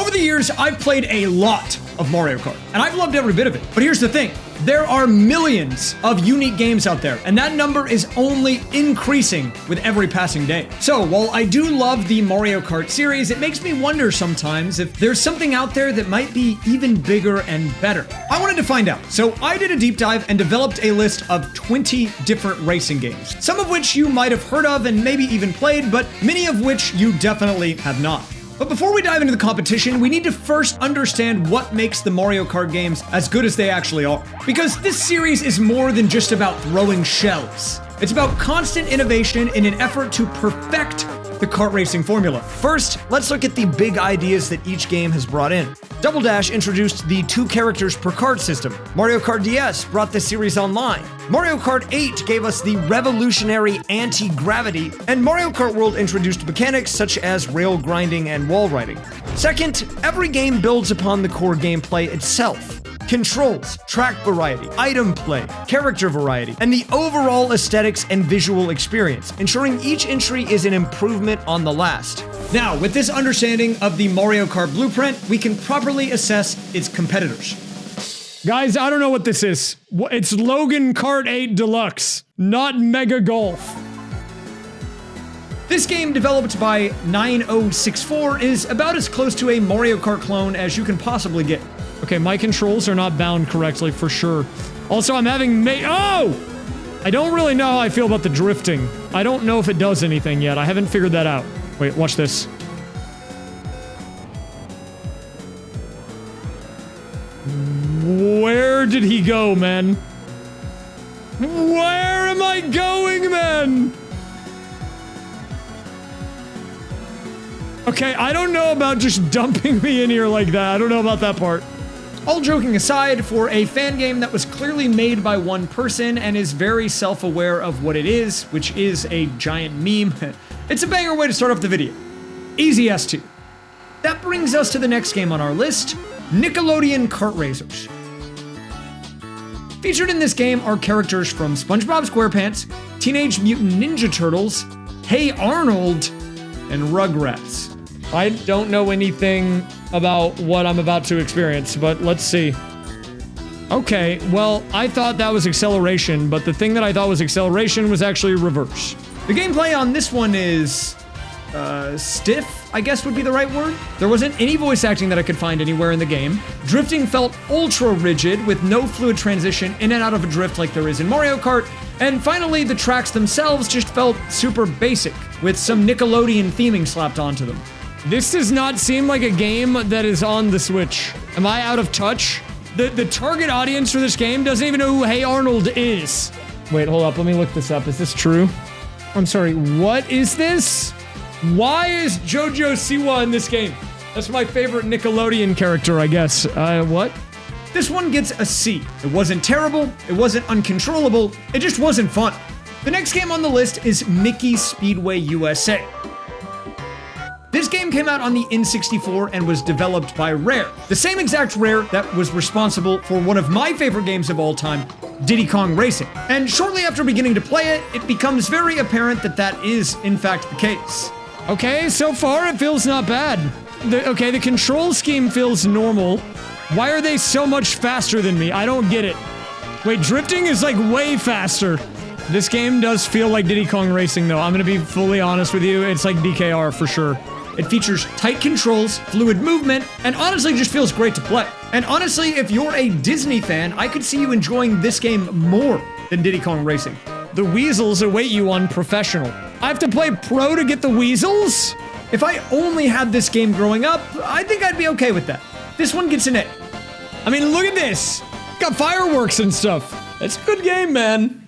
Over the years, I've played a lot of Mario Kart, and I've loved every bit of it. But here's the thing. There are millions of unique games out there, and that number is only increasing with every passing day. So, while I do love the Mario Kart series, it makes me wonder sometimes if there's something out there that might be even bigger and better. I wanted to find out, so I did a deep dive and developed a list of 20 different racing games, some of which you might have heard of and maybe even played, but many of which you definitely have not. But before we dive into the competition, we need to first understand what makes the Mario Kart games as good as they actually are. Because this series is more than just about throwing shells. It's about constant innovation in an effort to perfect the kart racing formula. First, let's look at the big ideas that each game has brought in. Double Dash introduced the 2 characters per kart system. Mario Kart DS brought the series online. Mario Kart 8 gave us the revolutionary anti-gravity, and Mario Kart World introduced mechanics such as rail grinding and wall riding. Second, every game builds upon the core gameplay itself. Controls, track variety, item play, character variety, and the overall aesthetics and visual experience, ensuring each entry is an improvement on the last. Now, with this understanding of the Mario Kart blueprint, we can properly assess its competitors. Guys, I don't know what this is. It's Logan Kart 8 Deluxe, not Mega Golf. This game, developed by 9064, is about as close to a Mario Kart clone as you can possibly get. Okay, my controls are not bound correctly for sure. Also, I'm having Oh! I don't really know how I feel about the drifting. I don't know if it does anything yet. I haven't figured that out. Wait, watch this. Where did he go, man? Where am I going, man? Okay, I don't know about just dumping me in here like that. I don't know about that part. All joking aside, for a fan game that was clearly made by one person and is very self-aware of what it is, which is a giant meme, it's a banger way to start off the video. Easy S2. That brings us to the next game on our list, Nickelodeon Kart Racers. Featured in this game are characters from SpongeBob SquarePants, Teenage Mutant Ninja Turtles, Hey Arnold, and Rugrats. I don't know anything about what I'm about to experience, but let's see. Okay, well, I thought that was acceleration, but the thing that I thought was acceleration was actually reverse. The gameplay on this one is stiff, I guess would be the right word. There wasn't any voice acting that I could find anywhere in the game. Drifting felt ultra rigid with no fluid transition in and out of a drift like there is in Mario Kart. And finally, the tracks themselves just felt super basic with some Nickelodeon theming slapped onto them. This does not seem like a game that is on the Switch. Am I out of touch? The target audience for this game doesn't even know who Hey Arnold is. Wait, hold up. Let me look this up. Is this true? I'm sorry. What is this? Why is JoJo Siwa in this game? That's my favorite Nickelodeon character, I guess. What? This one gets a C. It wasn't terrible. It wasn't uncontrollable. It just wasn't fun. The next game on the list is Mickey Speedway USA. This game came out on the N64 and was developed by Rare, the same exact Rare that was responsible for one of my favorite games of all time, Diddy Kong Racing. And shortly after beginning to play it, it becomes very apparent that that is, in fact, the case. Okay, so far it feels not bad. The control scheme feels normal. Why are they so much faster than me? I don't get it. Wait, drifting is like way faster. This game does feel like Diddy Kong Racing though. I'm gonna be fully honest with you. It's like DKR for sure. It features tight controls, fluid movement, and honestly just feels great to play. And honestly, if you're a Disney fan, I could see you enjoying this game more than Diddy Kong Racing. The weasels await you on professional. I have to play pro to get the weasels? If I only had this game growing up, I think I'd be okay with that. This one gets an A. I mean, look at this. Got fireworks and stuff. It's a good game, man.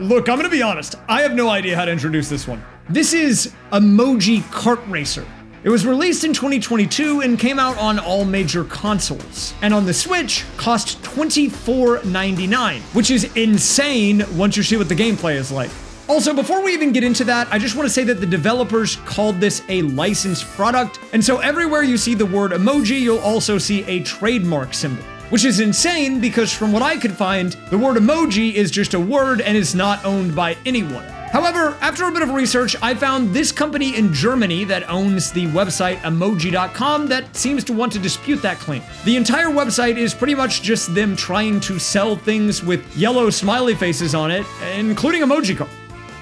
Look, I'm gonna be honest. I have no idea how to introduce this one. This is Emoji Kart Racer. It was released in 2022 and came out on all major consoles. And on the Switch, cost $24.99, which is insane once you see what the gameplay is like. Also, before we even get into that, I just want to say that the developers called this a licensed product, and so everywhere you see the word emoji, you'll also see a trademark symbol. Which is insane because from what I could find, the word emoji is just a word and is not owned by anyone. However, after a bit of research, I found this company in Germany that owns the website emoji.com that seems to want to dispute that claim. The entire website is pretty much just them trying to sell things with yellow smiley faces on it, including emoji card.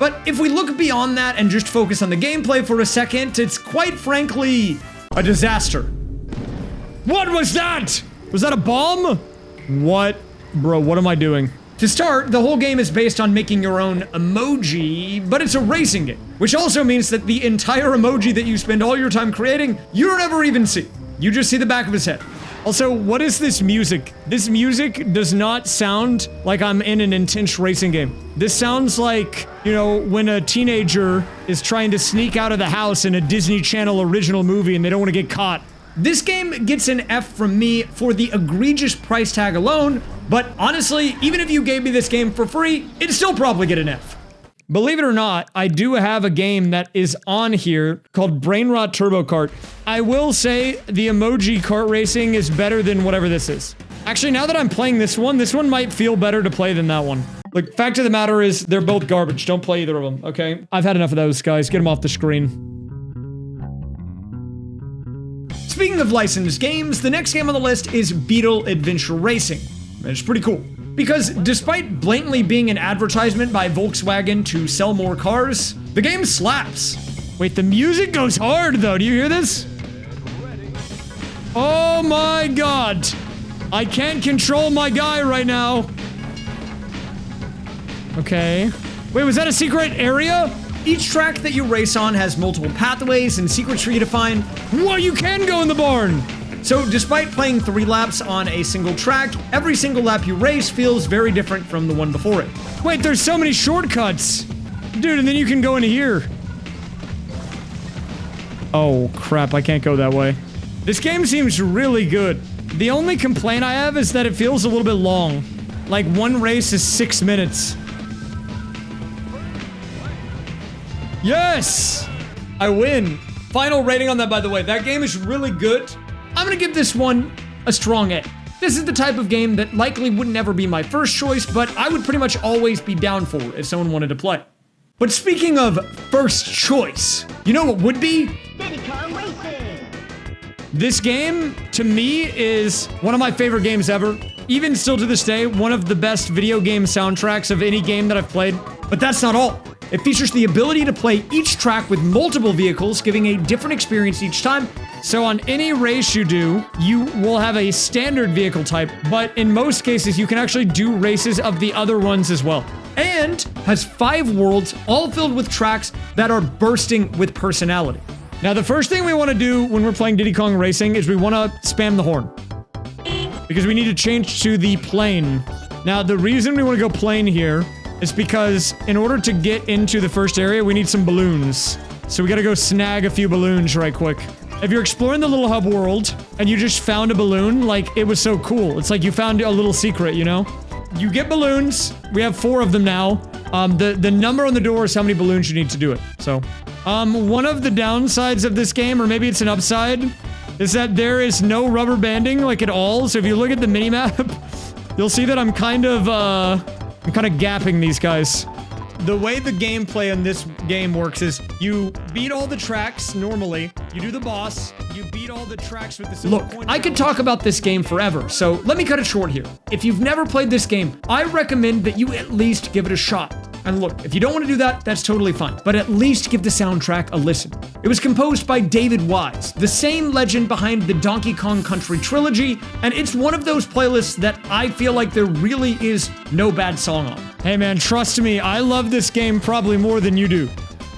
But if we look beyond that and just focus on the gameplay for a second, it's quite frankly a disaster. What was that? Was that a bomb? What? Bro, what am I doing? To start, the whole game is based on making your own emoji, but it's a racing game, which also means that the entire emoji that you spend all your time creating, you don't ever even see. You just see the back of his head. Also, what is this music? This music does not sound like I'm in an intense racing game. This sounds like, you know, when a teenager is trying to sneak out of the house in a Disney Channel original movie and they don't want to get caught. This game gets an F from me for the egregious price tag alone, but honestly, even if you gave me this game for free, it'd still probably get an F. Believe it or not, I do have a game that is on here called Brain Rot Turbo Kart. I will say the emoji kart racing is better than whatever this is. Actually, now that I'm playing this one might feel better to play than that one. Like, fact of the matter is, they're both garbage. Don't play either of them, okay? I've had enough of those, guys. Get them off the screen. Speaking of licensed games, the next game on the list is Beetle Adventure Racing. It's pretty cool. Because despite blatantly being an advertisement by Volkswagen to sell more cars, the game slaps. Wait, the music goes hard though, do you hear this? Oh my god! I can't control my guy right now. Okay. Wait, was that a secret area? Each track that you race on has multiple pathways and secrets for you to find. Whoa, you can go in the barn! So despite playing 3 laps on a single track, every single lap you race feels very different from the one before it. Wait, there's so many shortcuts! Dude, and then you can go into here. Oh crap, I can't go that way. This game seems really good. The only complaint I have is that it feels a little bit long. Like one race is 6 minutes. Yes! I win. Final rating on that, by the way. That game is really good. I'm gonna give this one a strong A. This is the type of game that likely would never be my first choice, but I would pretty much always be down for if someone wanted to play. But speaking of first choice, you know what would be? Diddy Kart Racer. This game, to me, is one of my favorite games ever. Even still to this day, one of the best video game soundtracks of any game that I've played. But that's not all. It features the ability to play each track with multiple vehicles, giving a different experience each time. So on any race you do, you will have a standard vehicle type, but in most cases, you can actually do races of the other ones as well. And has 5 worlds, all filled with tracks that are bursting with personality. Now, the first thing we want to do when we're playing Diddy Kong Racing is we want to spam the horn. Because we need to change to the plane. Now, the reason we want to go plane here is because in order to get into the first area, we need some balloons. So we gotta go snag a few balloons right quick. If you're exploring the little hub world and you just found a balloon, like, it was so cool. It's like you found a little secret, you know? You get balloons. We have 4 of them now. The number on the door is how many balloons you need to do it. So, one of the downsides of this game, or maybe it's an upside, is that there is no rubber banding, like, at all. So if you look at the minimap, you'll see that I'm kind of gapping these guys. The way the gameplay in this game works is you beat all the tracks normally, you do the boss, you beat all the tracks with the silver coin. Look, I could talk about this game forever, so let me cut it short here. If you've never played this game, I recommend that you at least give it a shot. And look, if you don't want to do that, that's totally fine. But at least give the soundtrack a listen. It was composed by David Wise, the same legend behind the Donkey Kong Country trilogy, and it's one of those playlists that I feel like there really is no bad song on. Hey man, trust me, I love this game probably more than you do.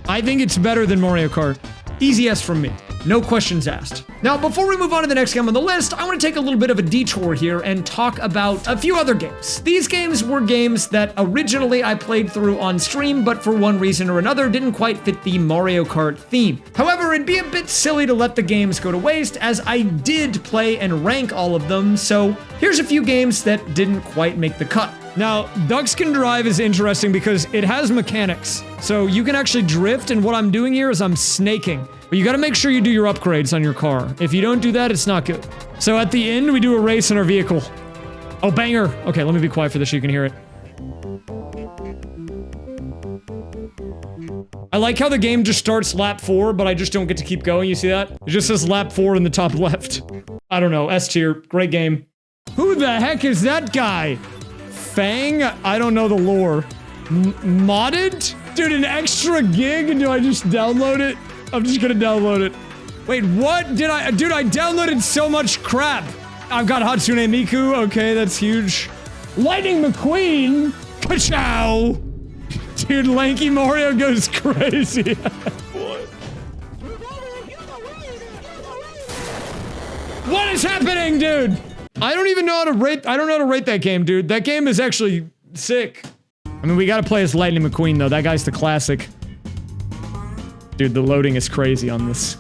I think it's better than Mario Kart. Easy S from me. No questions asked. Now, before we move on to the next game on the list, I want to take a little bit of a detour here and talk about a few other games. These games were games that originally I played through on stream, but for one reason or another didn't quite fit the Mario Kart theme. However, it'd be a bit silly to let the games go to waste, as I did play and rank all of them, so here's a few games that didn't quite make the cut. Now, Ducks Can Drive is interesting because it has mechanics. So you can actually drift, and what I'm doing here is I'm snaking. But you gotta make sure you do your upgrades on your car. If you don't do that, it's not good. So at the end, we do a race in our vehicle. Oh, banger! Okay, let me be quiet for this so you can hear it. I like how the game just starts lap 4, but I just don't get to keep going. You see that? It just says lap 4 in the top left. I don't know. S tier. Great game. Who the heck is that guy? Fang? I don't know the lore. Modded? Dude, an extra gig? Do I just download it? I'm just gonna download it. Wait, what did I- Dude, I downloaded so much crap. I've got Hatsune Miku. Okay, that's huge. Lightning McQueen? Ka-chow! Dude, Lanky Mario goes crazy. What is happening, dude? I don't even know how to rate- I don't know how to rate that game, dude. That game is actually sick. I mean, we gotta play as Lightning McQueen, though. That guy's the classic. Dude, the loading is crazy on this.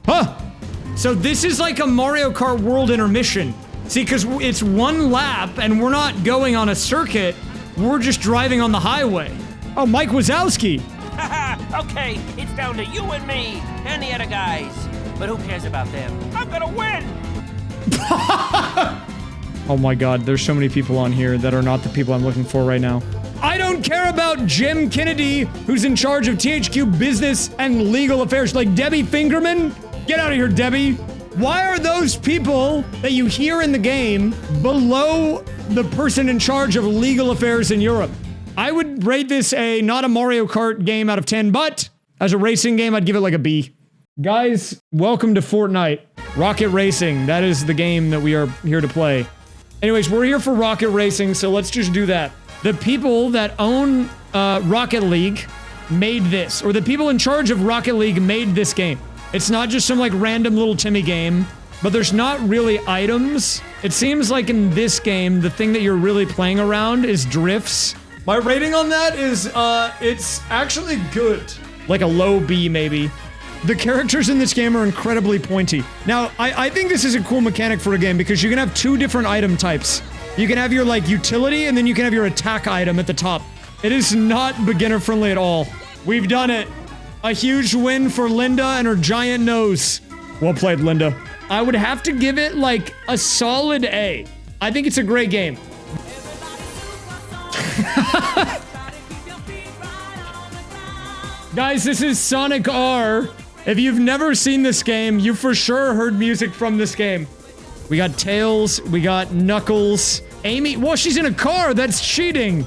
Huh! So this is like a Mario Kart World intermission. See, because it's one lap, and we're not going on a circuit. We're just driving on the highway. Oh, Mike Wazowski. Haha, okay, it's down to you and me, and the other guys. But who cares about them? I'm gonna win! Oh my god, there's so many people on here that are not the people I'm looking for right now. I don't care about Jim Kennedy, who's in charge of THQ business and legal affairs, like Debbie Fingerman. Get out of here, Debbie. Why are those people that you hear in the game below the person in charge of legal affairs in Europe? I would rate this a not a Mario Kart game out of 10, but as a racing game, I'd give it like a B. Guys, welcome to Fortnite. Rocket Racing, that is the game that we are here to play. Anyways, we're here for Rocket Racing, so let's just do that. The people that own Rocket League made this, or the people in charge of Rocket League made this game. It's not just some like random little Timmy game, but there's not really items. It seems like in this game, the thing that you're really playing around is drifts. My rating on that is, it's actually good. Like a low B, maybe. The characters in this game are incredibly pointy. Now, I think this is a cool mechanic for a game because you can have two different item types. You can have your, like, utility, and then you can have your attack item at the top. It is not beginner-friendly at all. We've done it. A huge win for Linda and her giant nose. Well played, Linda. I would have to give it, like, a solid A. I think it's a great game. Guys, this is Sonic R. If you've never seen this game, you for sure heard music from this game. We got Tails, we got Knuckles. Amy, well, she's in a car, that's cheating.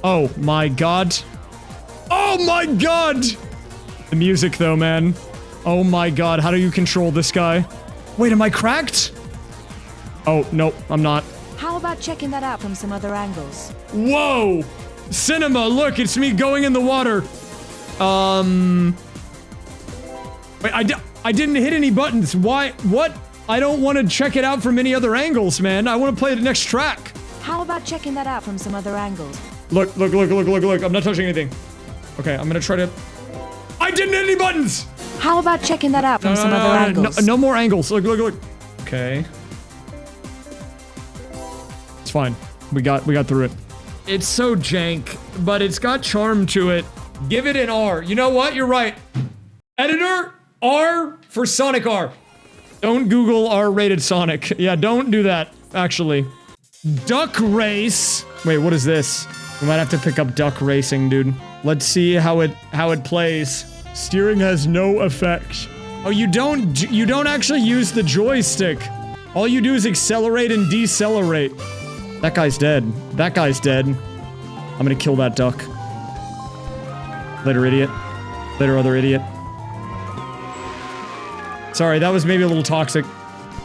Oh my god. Oh my god! The music though, man. Oh my god, how do you control this guy? Wait, am I cracked? Oh, nope, I'm not. How about checking that out from some other angles? Whoa! Cinema, look, it's me going in the water. Wait, I didn't hit any buttons. Why? What? I don't want to check it out from any other angles, man. I want to play the next track. How about checking that out from some other angles? Look, look, look, look, look, look. I'm not touching anything. Okay, I'm gonna try to... I didn't hit any buttons! How about checking that out from some other angles? No more angles. Look, look, look. Okay. It's fine. We got through it. It's so jank, but it's got charm to it. Give it an R. You know what? You're right. Editor, R for Sonic R. Don't Google R-rated Sonic. Yeah, don't do that, actually. Duck Race. Wait, what is this? We might have to pick up Duck Racing, dude. Let's see how it plays. Steering has no effect. Oh, you don't actually use the joystick. All you do is accelerate and decelerate. That guy's dead. That guy's dead. I'm gonna kill that duck. Later, idiot. Later, other idiot. Sorry, that was maybe a little toxic.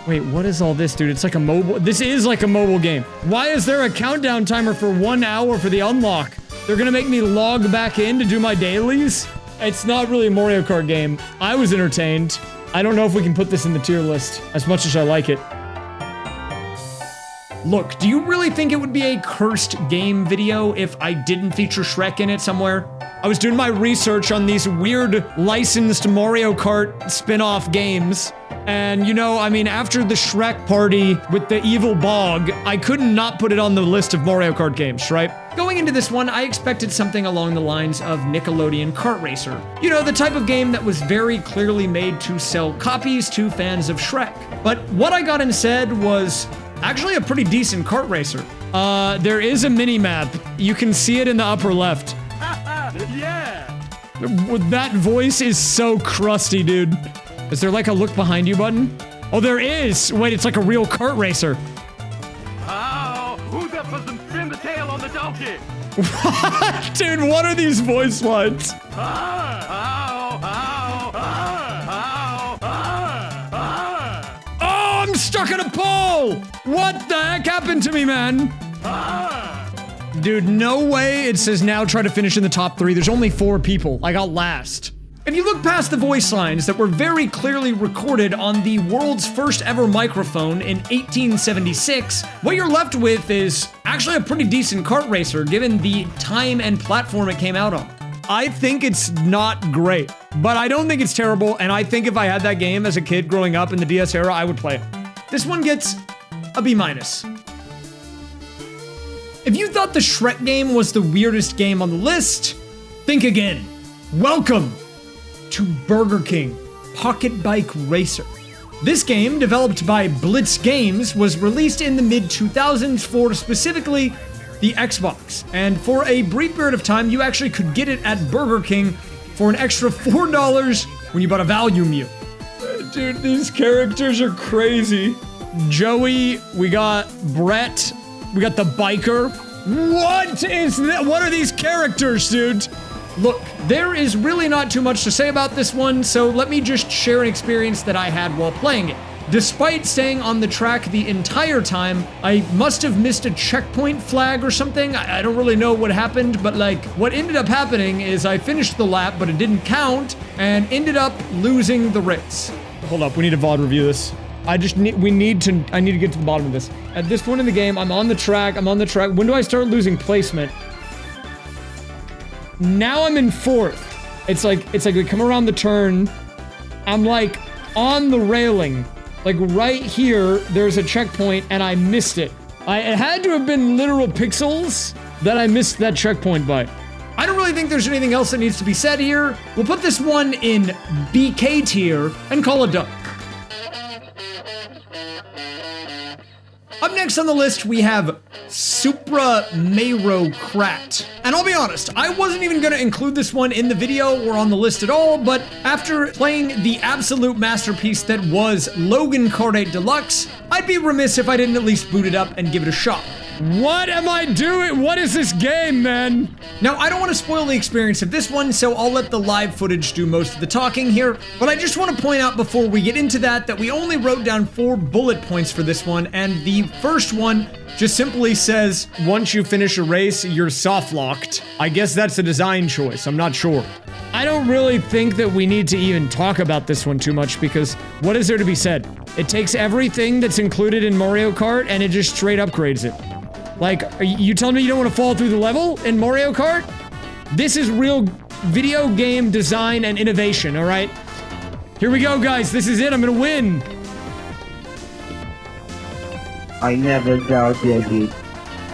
Wait, what is all this, dude? It's like a mobile... This is like a mobile game. Why is there a countdown timer for 1 hour for the unlock? They're gonna make me log back in to do my dailies? It's not really a Mario Kart game. I was entertained. I don't know if we can put this in the tier list, as much as I like it. Look, do you really think it would be a cursed game video if I didn't feature Shrek in it somewhere? I was doing my research on these weird licensed Mario Kart spin-off games. And you know, I mean, after the Shrek party with the evil bog, I couldn't not put it on the list of Mario Kart games, right? Going into this one, I expected something along the lines of Nickelodeon Kart Racer. You know, the type of game that was very clearly made to sell copies to fans of Shrek. But what I got instead was actually a pretty decent kart racer. There is a mini-map. You can see it in the upper left. Yeah! That voice is so crusty, dude. Is there like a look behind you button? Oh, there is. Wait, it's like a real kart racer. Oh, who's up for some trim the tail on the donkey? What? Dude, what are these voice lines? Oh, I'm stuck in a pole! What the heck happened to me, man? Dude, no way it says now try to finish in the top 3. There's only 4 people. I got last. If you look past the voice lines that were very clearly recorded on the world's first ever microphone in 1876, what you're left with is actually a pretty decent kart racer given the time and platform it came out on. I think it's not great, but I don't think it's terrible, and I think if I had that game as a kid growing up in the DS era, I would play it. This one gets a B-. If you thought the Shrek game was the weirdest game on the list, think again. Welcome to Burger King PocketBike Racer. This game, developed by Blitz Games, was released in the mid-2000s for specifically the Xbox. And for a brief period of time, you actually could get it at Burger King for an extra $4 when you bought a value meal. Dude, these characters are crazy. Joey, we got Brett, we got the biker. What is that? What are these characters, dude? Look, there is really not too much to say about this one, so let me just share an experience that I had while playing it. Despite staying on the track the entire time, I must have missed a checkpoint flag or something. I don't really know what happened, but like, what ended up happening is I finished the lap, but it didn't count, and ended up losing the race. Hold up, we need to VOD review this. I need to get to the bottom of this. At this point in the game, I'm on the track. When do I start losing placement? Now I'm in 4th. It's like we come around the turn. I'm like on the railing. Like right here, there's a checkpoint and I missed it. It had to have been literal pixels that I missed that checkpoint by. I don't really think there's anything else that needs to be said here. We'll put this one in BK tier and call it done. Up next on the list, we have Supra Mayro Kratt. And I'll be honest, I wasn't even gonna include this one in the video or on the list at all, but after playing the absolute masterpiece that was Logan Kart 8 Deluxe, I'd be remiss if I didn't at least boot it up and give it a shot. What am I doing? What is this game, man? Now, I don't want to spoil the experience of this one, so I'll let the live footage do most of the talking here, but I just want to point out before we get into that we only wrote down 4 bullet points for this one, and the first one just simply says, once you finish a race, you're soft-locked. I guess that's a design choice, I'm not sure. I don't really think that we need to even talk about this one too much, because what is there to be said? It takes everything that's included in Mario Kart, and it just straight upgrades it. Like, are you telling me you don't want to fall through the level in Mario Kart? This is real video game design and innovation, all right? Here we go, guys. This is it. I'm gonna win. I never doubted it.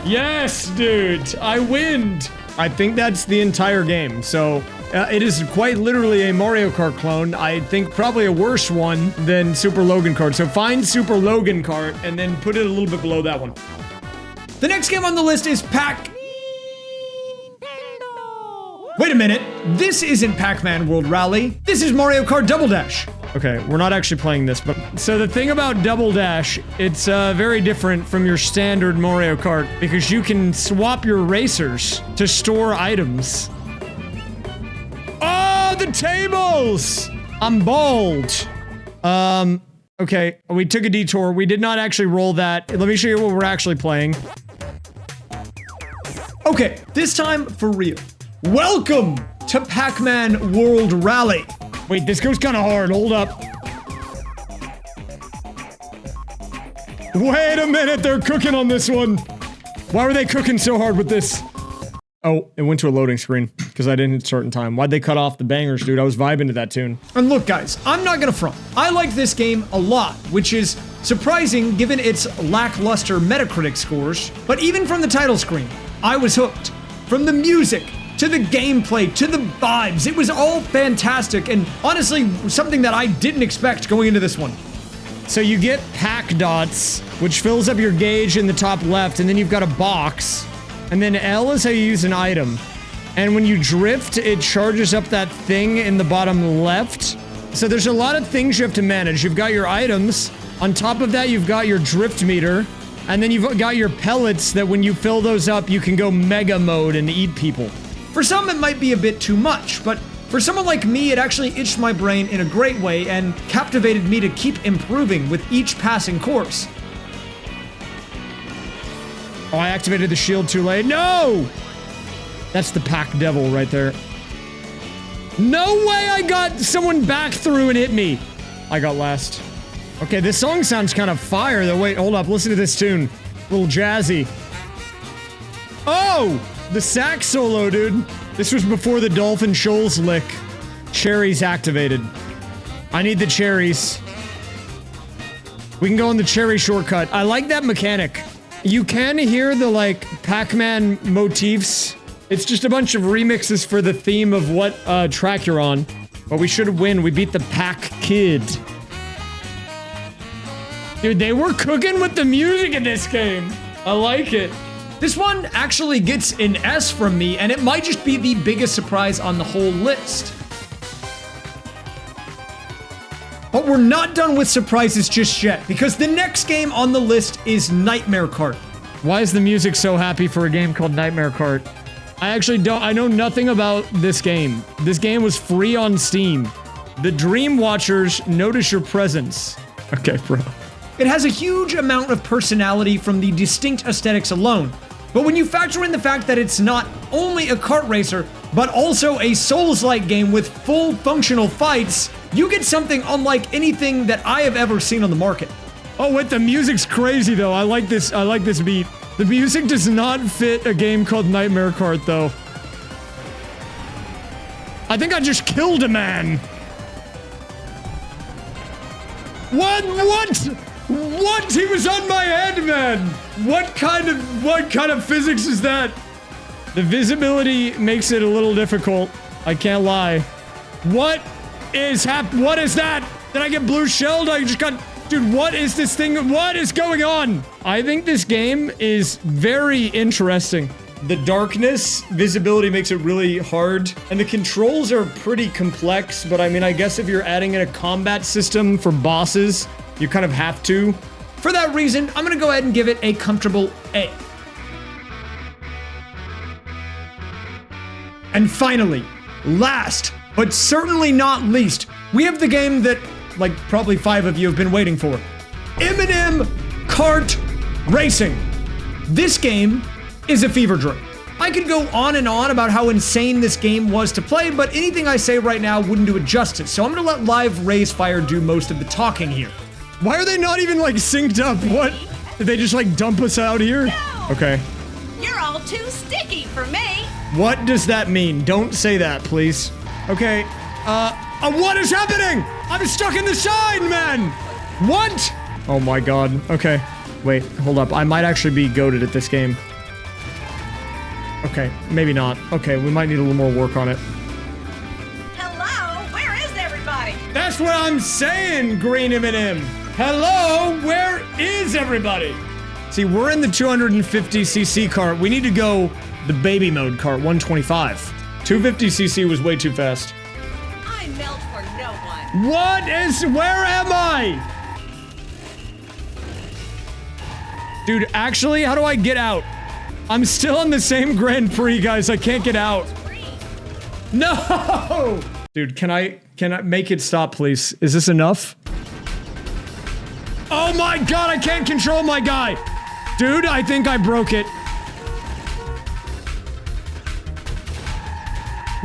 Yes, dude. I win. I think that's the entire game. So, it is quite literally a Mario Kart clone. I think probably a worse one than Super Logan Kart. So find Super Logan Kart and then put it a little bit below that one. The next game on the list is Wait a minute, this isn't Pac-Man World Rally. This is Mario Kart Double Dash. Okay, we're not actually playing this, but... So the thing about Double Dash, it's very different from your standard Mario Kart because you can swap your racers to store items. Oh, the tables! I'm bald. Okay, we took a detour. We did not actually roll that. Let me show you what we're actually playing. Okay, this time for real. Welcome to Pac-Man World Rally. Wait, this goes kind of hard. Hold up. Wait a minute, they're cooking on this one. Why were they cooking so hard with this? Oh, it went to a loading screen because I didn't start in time. Why'd they cut off the bangers, dude? I was vibing to that tune. And look, guys, I'm not gonna front. I like this game a lot, which is surprising given its lackluster Metacritic scores. But even from the title screen, I was hooked. From the music, to the gameplay, to the vibes, it was all fantastic and honestly something that I didn't expect going into this one. So you get pack dots, which fills up your gauge in the top left, and then you've got a box. And then L is how you use an item. And when you drift, it charges up that thing in the bottom left. So there's a lot of things you have to manage. You've got your items. On top of that, you've got your drift meter. And then you've got your pellets that when you fill those up, you can go mega mode and eat people. For some, it might be a bit too much, but for someone like me, it actually itched my brain in a great way and captivated me to keep improving with each passing course. Oh, I activated the shield too late. No! That's the Pac Devil right there. No way I got someone back through and hit me. I got last. Okay, this song sounds kind of fire though. Wait, hold up. Listen to this tune. A little jazzy. Oh! The sax solo, dude. This was before the Dolphin Shoals lick. Cherries activated. I need the cherries. We can go on the cherry shortcut. I like that mechanic. You can hear the, like, Pac-Man motifs. It's just a bunch of remixes for the theme of what track you're on. But we should win. We beat the Pac Kid. Dude, they were cooking with the music in this game. I like it. This one actually gets an S from me, and it might just be the biggest surprise on the whole list. But we're not done with surprises just yet, because the next game on the list is Nightmare Kart. Why is the music so happy for a game called Nightmare Kart? I know nothing about this game. This game was free on Steam. The Dream Watchers notice your presence. Okay, bro. It has a huge amount of personality from the distinct aesthetics alone. But when you factor in the fact that it's not only a kart racer, but also a Souls-like game with full functional fights, you get something unlike anything that I have ever seen on the market. Oh wait, the music's crazy though. I like this beat. The music does not fit a game called Nightmare Kart though. I think I just killed a man. What? What? He was on my head, man. What kind of physics is that? The visibility makes it a little difficult. I can't lie. What is that? Did I get blue shelled? I just got... Dude, what is this thing? What is going on? I think this game is very interesting. The darkness, visibility makes it really hard. And the controls are pretty complex, but I mean, I guess if you're adding in a combat system for bosses, you kind of have to. For that reason, I'm gonna go ahead and give it a comfortable A. And finally, last, but certainly not least, we have the game that, like, probably 5 of you have been waiting for. M&M Kart Racing. This game is a fever dream. I could go on and on about how insane this game was to play, but anything I say right now wouldn't do it justice, so I'm gonna let live raysfire do most of the talking here. Why are they not even, like, synced up? What? Did they just, like, dump us out here? No. Okay. You're all too sticky for me. What does that mean? Don't say that, please. Okay, what is happening? I'm stuck in the side, man! What? Oh my god. Okay. Wait, hold up. I might actually be goated at this game. Okay, maybe not. Okay, we might need a little more work on it. Hello? Where is everybody? That's what I'm saying, Green M&M. Hello? Where is everybody? See, we're in the 250cc cart. We need to go the baby mode cart, 125. 250cc was way too fast. I melt for no one. Where am I? Dude, actually, how do I get out? I'm still in the same Grand Prix, guys. I can't get out. No! Dude, can I make it stop, please? Is this enough? Oh my god, I can't control my guy! Dude, I think I broke it.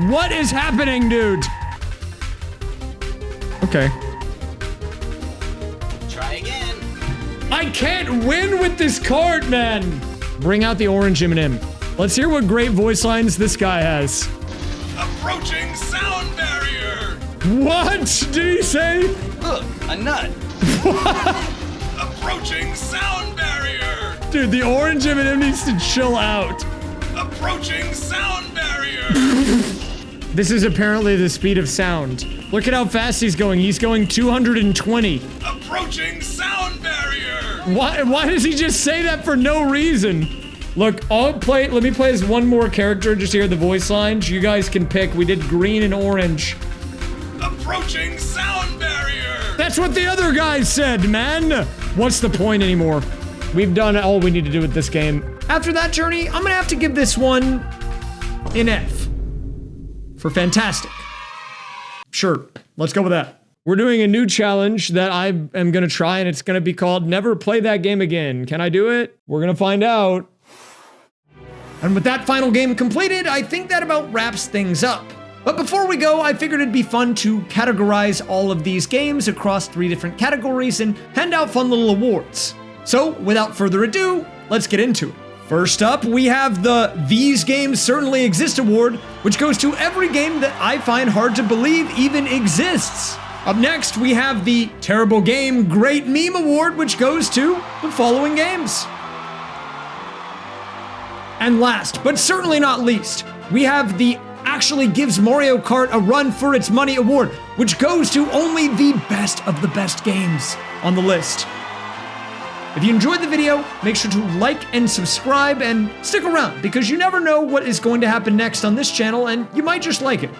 What is happening, dude? Okay. Try again. I can't win with this cart, man! Bring out the orange M&M. Let's hear what great voice lines this guy has. Approaching sound barrier! What did he say? Look, a nut. Approaching sound barrier! Dude, the orange M&M needs to chill out. Approaching sound barrier! This is apparently the speed of sound. Look at how fast he's going. He's going 220. Approaching sound barrier! Why does he just say that for no reason? Look, let me play as one more character just to hear the voice lines. You guys can pick. We did green and orange. Approaching sound barrier! That's what the other guys said, man! What's the point anymore? We've done all we need to do with this game. After that journey, I'm gonna have to give this one an F. For fantastic. Sure, let's go with that. We're doing a new challenge that I am gonna try, and it's gonna be called Never Play That Game Again. Can I do it? We're gonna find out. And with that final game completed, I think that about wraps things up. But before we go, I figured it'd be fun to categorize all of these games across 3 different categories and hand out fun little awards. So, without further ado, let's get into it. First up, we have the These Games Certainly Exist award, which goes to every game that I find hard to believe even exists. Up next, we have the Terrible Game Great Meme award, which goes to the following games. And last, but certainly not least, we have the Actually Gives Mario Kart a Run for Its Money award, which goes to only the best of the best games on the list. If you enjoyed the video, make sure to like and subscribe and stick around because you never know what is going to happen next on this channel and you might just like it.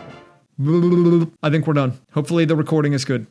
I think we're done. Hopefully the recording is good.